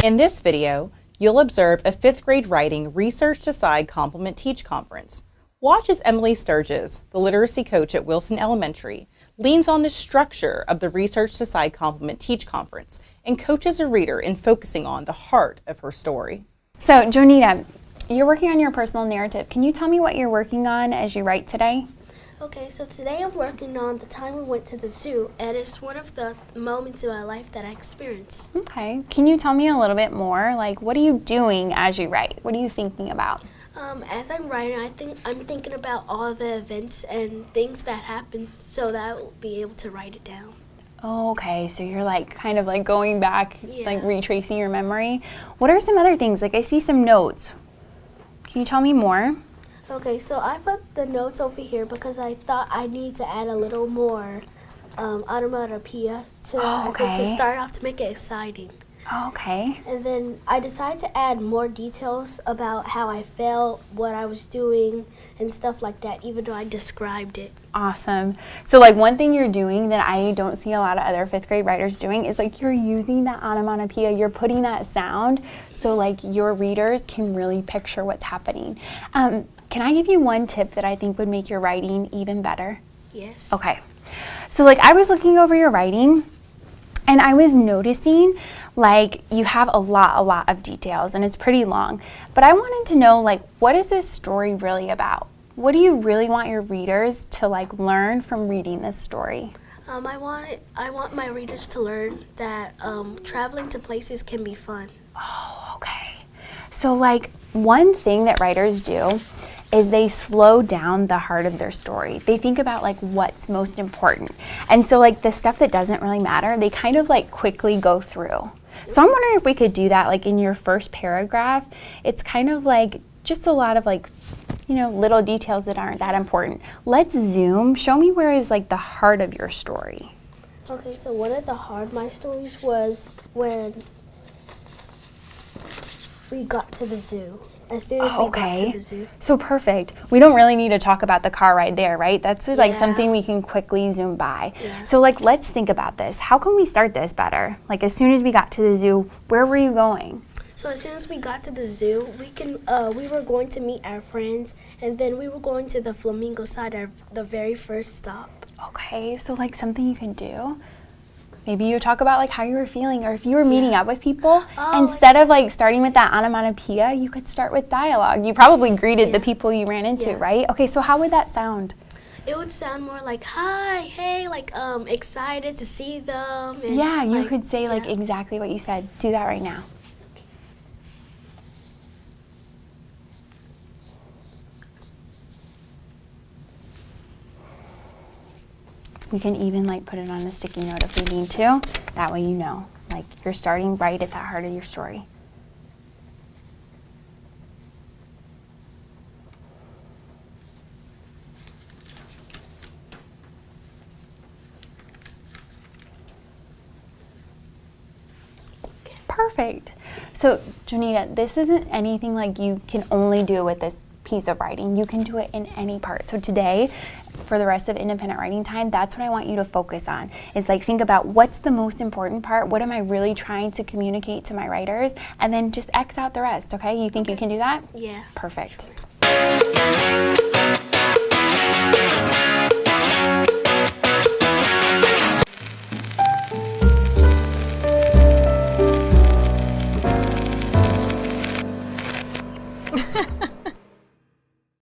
In this video, you'll observe a 5th grade writing Research Decide Complement Teach conference. Watch as Emily Sturgis, the literacy coach at Wilson Elementary, leans on the structure of the Research Decide Complement Teach conference and coaches a reader in focusing on the heart of her story. So, Jonita, you're working on your personal narrative. Can you tell me what you're working on as you write today? Okay, so today I'm working on the time we went to the zoo, and it's one of the moments in my life that I experienced. Okay. Can you tell me a little bit more? Like, what are you doing as you write? What are you thinking about? As I'm writing, I'm thinking about all the events and things that happened so that I will be able to write it down. Oh, okay, so you're like kind of like going back, Yeah. like retracing your memory. What are some other things? Like I see some notes. Can you tell me more? Okay, so I put the notes over here because I thought I need to add a little more onomatopoeia to start off to make it exciting. Oh, okay. And then I decided to add more details about how I felt, what I was doing, and stuff like that, even though I described it. Awesome. So like one thing you're doing that I don't see a lot of other 5th grade writers doing is like you're using that onomatopoeia, you're putting that sound so like your readers can really picture what's happening. Can I give you one tip that I think would make your writing even better? Yes. Okay. So like I was looking over your writing and I was noticing like you have a lot of details and it's pretty long, but I wanted to know like what is this story really about? What do you really want your readers to like learn from reading this story? I want my readers to learn that traveling to places can be fun. Oh, okay. So like one thing that writers do is they slow down the heart of their story. They think about like what's most important. And so like the stuff that doesn't really matter, they kind of like quickly go through. So I'm wondering if we could do that like in your first paragraph. It's kind of like just a lot of like, you know, little details that aren't that important. Let's zoom. Show me where is like the heart of your story. Okay, so one of the heart of my stories was when we got to the zoo. As soon as we got to the zoo. So perfect. We don't really need to talk about the car ride there, right? That's just like Yeah. something we can quickly zoom by. Yeah. So like, let's think about this. How can we start this better? Like as soon as we got to the zoo, where were you going? So as soon as we got to the zoo, we were going to meet our friends, and then we were going to the flamingo side, the very first stop. Okay, so like something you can do. Maybe you talk about like how you were feeling or if you were meeting up with people. Instead of like starting with that onomatopoeia, you could start with dialogue. You probably greeted the people you ran into, right? Okay, so how would that sound? It would sound more like, hi, hey, like excited to see them. And, Yeah, you could say like exactly what you said. Do that right now. We can even like put it on a sticky note if we need to. That way you know, like you're starting right at the heart of your story. Perfect. So, Jonita, this isn't anything like you can only do with this piece of writing. You can do it in any part. So today, for the rest of independent writing time, that's what I want you to focus on. Is like think about what's the most important part, what am I really trying to communicate to my writers, and then just X out the rest, okay? You think you can do that? Yeah. Perfect.